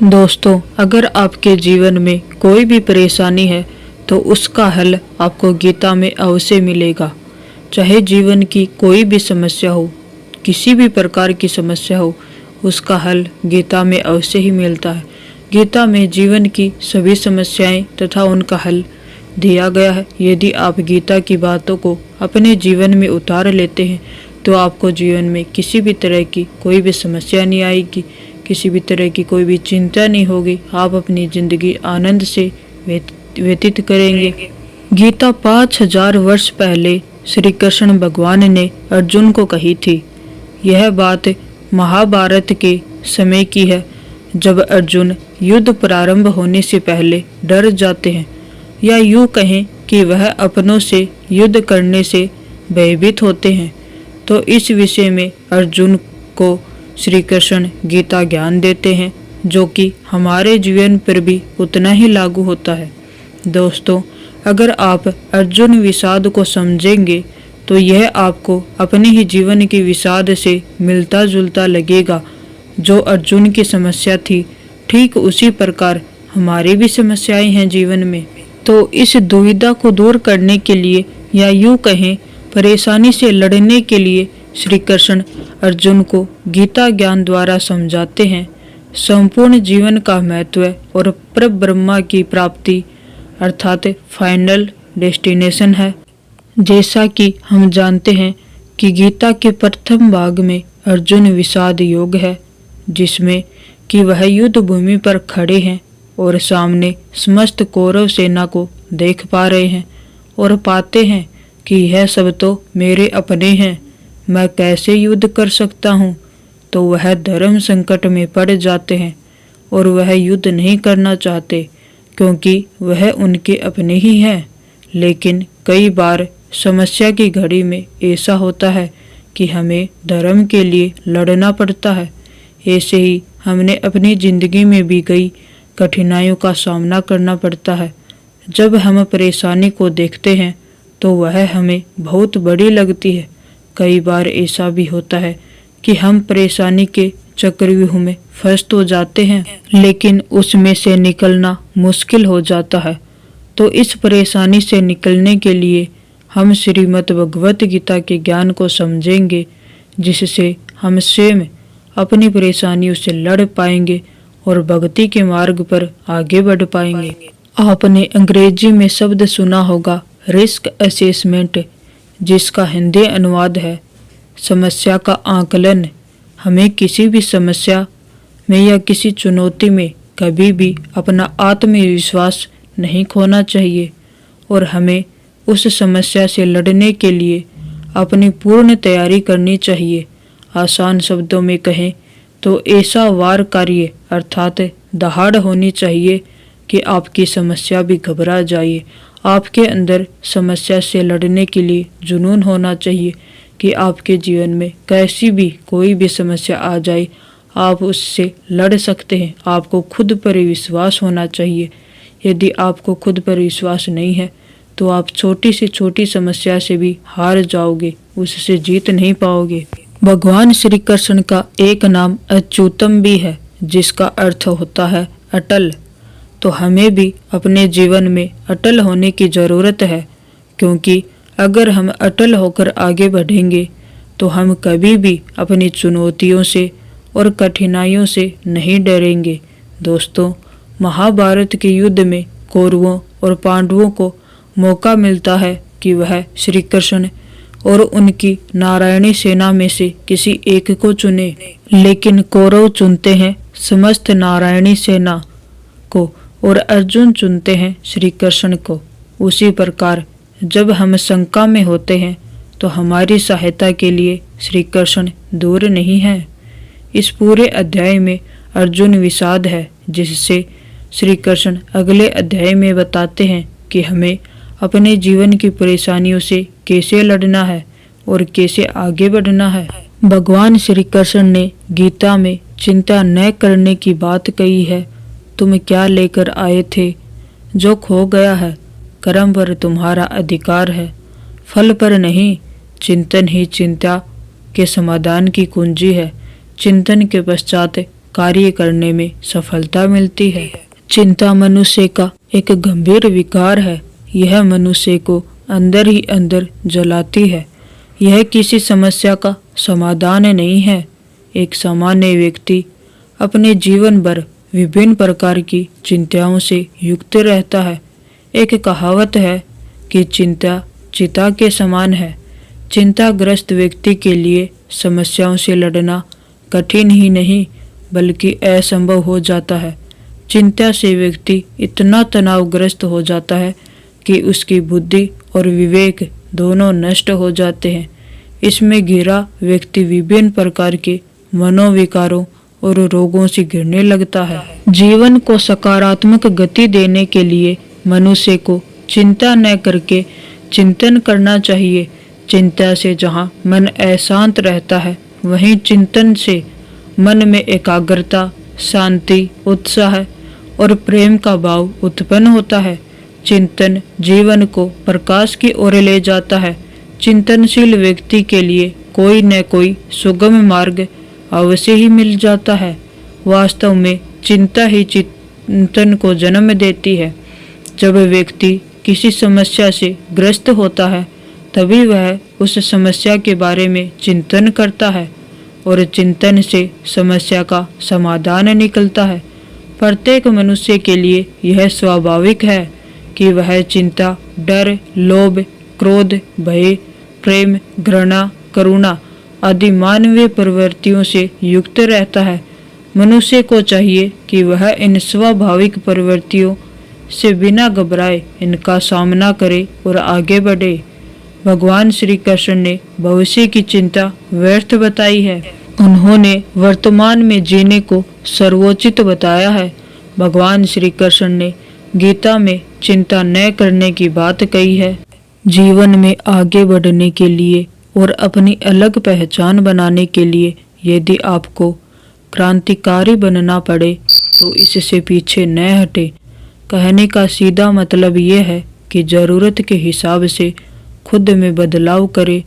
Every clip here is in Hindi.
दोस्तों, अगर आपके जीवन में कोई भी परेशानी है तो उसका हल आपको गीता में अवश्य मिलेगा। चाहे जीवन की कोई भी समस्या हो, किसी भी प्रकार की समस्या हो, उसका हल गीता में अवश्य ही मिलता है। गीता में जीवन की सभी समस्याएं तथा उनका हल दिया गया है। यदि आप गीता की बातों को अपने जीवन में उतार लेते हैं तो आपको जीवन में किसी भी तरह की कोई भी समस्या नहीं आएगी, किसी भी तरह की कोई भी चिंता नहीं होगी। आप अपनी जिंदगी आनंद से व्यतीत करेंगे। गीता 5000 वर्ष पहले श्री कृष्ण भगवान ने अर्जुन को कही थी। यह बात महाभारत के समय की है, जब अर्जुन युद्ध प्रारंभ होने से पहले डर जाते हैं, या यूं कहें कि वह अपनों से युद्ध करने से भयभीत होते हैं। तो इस विषय में अर्जुन को श्री कृष्ण गीता ज्ञान देते हैं, जो कि हमारे जीवन पर भी उतना ही लागू होता है। दोस्तों, अगर आप अर्जुन विषाद को समझेंगे तो यह आपको अपने ही जीवन के विषाद से मिलता जुलता लगेगा। जो अर्जुन की समस्या थी, ठीक उसी प्रकार हमारी भी समस्याएं हैं जीवन में। तो इस दुविधा को दूर करने के लिए, या यूं कहें परेशानी से लड़ने के लिए, श्री कृष्ण अर्जुन को गीता ज्ञान द्वारा समझाते हैं संपूर्ण जीवन का महत्व और परब्रह्म की प्राप्ति अर्थात फाइनल डेस्टिनेशन है। जैसा कि हम जानते हैं कि गीता के प्रथम भाग में अर्जुन विषाद योग है, जिसमें कि वह युद्ध भूमि पर खड़े हैं और सामने समस्त कौरव सेना को देख पा रहे हैं और पाते हैं कि यह सब तो मेरे अपने हैं, मैं कैसे युद्ध कर सकता हूँ। तो वह धर्म संकट में पड़ जाते हैं और वह युद्ध नहीं करना चाहते, क्योंकि वह उनके अपने ही हैं। लेकिन कई बार समस्या की घड़ी में ऐसा होता है कि हमें धर्म के लिए लड़ना पड़ता है। ऐसे ही हमने अपनी जिंदगी में भी कई कठिनाइयों का सामना करना पड़ता है। जब हम परेशानी को देखते हैं तो वह हमें बहुत बड़ी लगती है। कई बार ऐसा भी होता है कि हम परेशानी के चक्रव्यूह में फंस तो जाते हैं, लेकिन उसमें से निकलना मुश्किल हो जाता है। तो इस परेशानी से निकलने के लिए हम श्रीमद् भगवत गीता के ज्ञान को समझेंगे, जिससे हम स्वयं अपनी परेशानियों से लड़ पाएंगे और भक्ति के मार्ग पर आगे बढ़ पाएंगे। आपने अंग्रेजी में शब्द सुना होगा रिस्क असेसमेंट, जिसका हिंदी अनुवाद है समस्या का आकलन। हमें किसी भी समस्या में या किसी चुनौती में कभी भी अपना आत्मविश्वास नहीं खोना चाहिए और हमें उस समस्या से लड़ने के लिए अपनी पूर्ण तैयारी करनी चाहिए। आसान शब्दों में कहें तो ऐसा वार कार्य अर्थात दहाड़ होनी चाहिए कि आपकी समस्या भी घबरा जाए। आपके अंदर समस्या से लड़ने के लिए जुनून होना चाहिए कि आपके जीवन में कैसी भी कोई भी समस्या आ जाए, आप उससे लड़ सकते हैं। आपको खुद पर विश्वास होना चाहिए। यदि आपको खुद पर विश्वास नहीं है तो आप छोटी से छोटी समस्या से भी हार जाओगे, उससे जीत नहीं पाओगे। भगवान श्री कृष्ण का एक नाम अच्युतम भी है, जिसका अर्थ होता है अटल। तो हमें भी अपने जीवन में अटल होने की ज़रूरत है, क्योंकि अगर हम अटल होकर आगे बढ़ेंगे तो हम कभी भी अपनी चुनौतियों से और कठिनाइयों से नहीं डरेंगे। दोस्तों, महाभारत के युद्ध में कौरवों और पांडवों को मौका मिलता है कि वह श्री कृष्ण और उनकी नारायणी सेना में से किसी एक को चुने, लेकिन कौरव चुनते हैं समस्त नारायणी सेना को और अर्जुन चुनते हैं श्री कृष्ण को। उसी प्रकार जब हम शंका में होते हैं तो हमारी सहायता के लिए श्री कृष्ण दूर नहीं है। इस पूरे अध्याय में अर्जुन विषाद है, जिससे श्री कृष्ण अगले अध्याय में बताते हैं कि हमें अपने जीवन की परेशानियों से कैसे लड़ना है और कैसे आगे बढ़ना है। भगवान श्री कृष्ण ने गीता में चिंता न करने की बात कही है। तुम क्या लेकर आए थे? जो खो गया है, कर्म पर तुम्हारा अधिकार है, फल पर नहीं। चिंतन ही चिंता के समाधान की कुंजी है। चिंतन के पश्चात कार्य करने में सफलता मिलती है। चिंता मनुष्य का एक गंभीर विकार है। यह मनुष्य को अंदर ही अंदर जलाती है। यह किसी समस्या का समाधान नहीं है। एक सामान्य व्यक्ति अपने जीवन भर विभिन्न प्रकार की चिंताओं से युक्त रहता है। एक कहावत है कि चिंता चिता के समान है। चिंताग्रस्त व्यक्ति के लिए समस्याओं से लड़ना कठिन ही नहीं बल्कि असंभव हो जाता है। चिंता से व्यक्ति इतना तनावग्रस्त हो जाता है कि उसकी बुद्धि और विवेक दोनों नष्ट हो जाते हैं। इसमें घिरा व्यक्ति विभिन्न प्रकार के मनोविकारों और रोगों से घिरने लगता है। जीवन को सकारात्मक गति देने के लिए मनुष्य को चिंता न करके चिंतन करना चाहिए। चिंता से जहाँ मन अशांत रहता है, वहीं चिंतन से मन में एकाग्रता, शांति, उत्साह और प्रेम का भाव उत्पन्न होता है। चिंतन जीवन को प्रकाश की ओर ले जाता है। चिंतनशील व्यक्ति के लिए कोई न कोई सुगम मार्ग अवश्य ही मिल जाता है। वास्तव में चिंता ही चिंतन को जन्म देती है। जब व्यक्ति किसी समस्या से ग्रस्त होता है, तभी वह उस समस्या के बारे में चिंतन करता है और चिंतन से समस्या का समाधान निकलता है। प्रत्येक मनुष्य के लिए यह स्वाभाविक है कि वह चिंता, डर, लोभ, क्रोध, भय, प्रेम, घृणा, करुणा आदि मानवीय प्रवृत्तियों से युक्त रहता है। मनुष्य को चाहिए कि वह इन स्वाभाविक प्रवृत्तियों से बिना घबराए इनका सामना करे और आगे बढ़े। भगवान श्री कृष्ण ने भविष्य की चिंता व्यर्थ बताई है। उन्होंने वर्तमान में जीने को सर्वोचित बताया है। भगवान श्री कृष्ण ने गीता में चिंता न करने की बात कही है। जीवन में आगे बढ़ने के लिए और अपनी अलग पहचान बनाने के लिए यदि आपको क्रांतिकारी बनना पड़े तो इससे पीछे न हटे। कहने का सीधा मतलब यह है कि जरूरत के हिसाब से खुद में बदलाव करे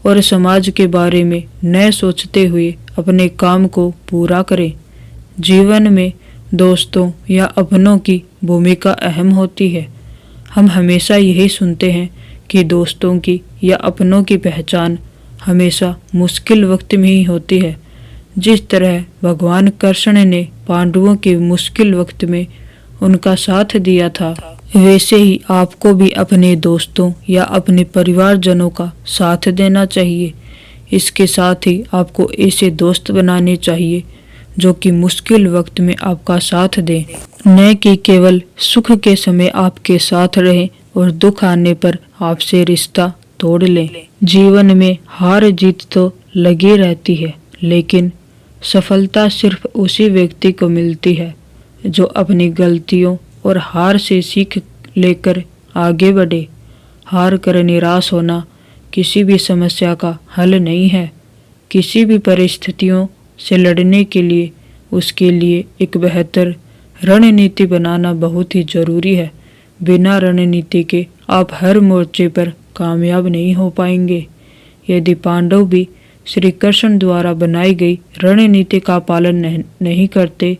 और समाज के बारे में न सोचते हुए अपने काम को पूरा करे। जीवन में दोस्तों या अपनों की भूमिका अहम होती है। हम हमेशा यही सुनते हैं कि दोस्तों की या अपनों की पहचान हमेशा मुश्किल वक्त में ही होती है। जिस तरह भगवान कृष्ण ने पांडवों के मुश्किल वक्त में उनका साथ दिया था, वैसे ही आपको भी अपने दोस्तों या अपने परिवारजनों का साथ देना चाहिए। इसके साथ ही आपको ऐसे दोस्त बनाने चाहिए जो कि मुश्किल वक्त में आपका साथ दें, न कि केवल सुख के समय आपके साथ रहें और दुख आने पर आपसे रिश्ता तोड़ लें। जीवन में हार जीत तो लगी रहती है, लेकिन सफलता सिर्फ उसी व्यक्ति को मिलती है जो अपनी गलतियों और हार से सीख लेकर आगे बढ़े। हार कर निराश होना किसी भी समस्या का हल नहीं है। किसी भी परिस्थितियों से लड़ने के लिए उसके लिए एक बेहतर रणनीति बनाना बहुत ही जरूरी है। बिना रणनीति के आप हर मोर्चे पर कामयाब नहीं हो पाएंगे। यदि पांडव भी श्री कृष्ण द्वारा बनाई गई रणनीति का पालन नहीं करते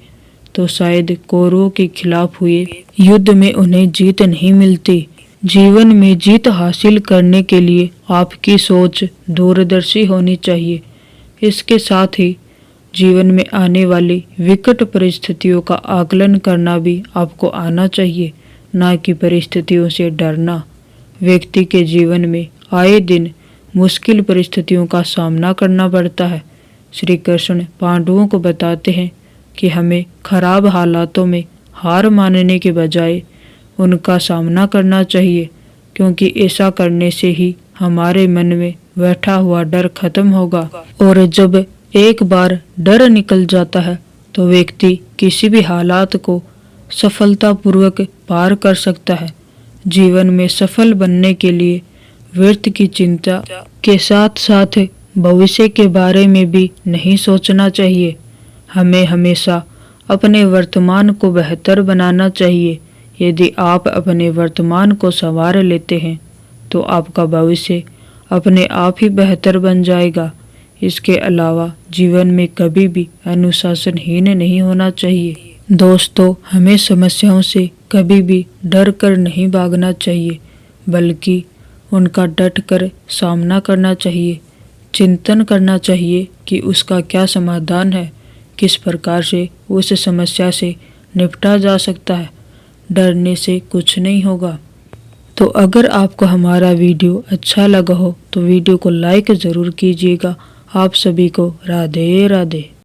तो शायद कौरवों के खिलाफ हुए युद्ध में उन्हें जीत नहीं मिलती। जीवन में जीत हासिल करने के लिए आपकी सोच दूरदर्शी होनी चाहिए। इसके साथ ही जीवन में आने वाली विकट परिस्थितियों का आकलन करना भी आपको आना चाहिए, ना कि परिस्थितियों से डरना। व्यक्ति के जीवन में आए दिन मुश्किल परिस्थितियों का सामना करना पड़ता है। श्री कृष्ण पांडवों को बताते हैं कि हमें खराब हालातों में हार मानने के बजाय उनका सामना करना चाहिए, क्योंकि ऐसा करने से ही हमारे मन में बैठा हुआ डर खत्म होगा। और जब एक बार डर निकल जाता है तो व्यक्ति किसी भी हालात को सफलतापूर्वक पार कर सकता है। जीवन में सफल बनने के लिए व्यर्थ की चिंता के साथ साथ भविष्य के बारे में भी नहीं सोचना चाहिए। हमें हमेशा अपने वर्तमान को बेहतर बनाना चाहिए। यदि आप अपने वर्तमान को संवार लेते हैं तो आपका भविष्य अपने आप ही बेहतर बन जाएगा। इसके अलावा जीवन में कभी भी अनुशासनहीन नहीं होना चाहिए। दोस्तों, हमें समस्याओं से कभी भी डर कर नहीं भागना चाहिए, बल्कि उनका डट कर सामना करना चाहिए। चिंतन करना चाहिए कि उसका क्या समाधान है, किस प्रकार से उस समस्या से निपटा जा सकता है। डरने से कुछ नहीं होगा। तो अगर आपको हमारा वीडियो अच्छा लगा हो तो वीडियो को लाइक ज़रूर कीजिएगा। आप सभी को राधे राधे।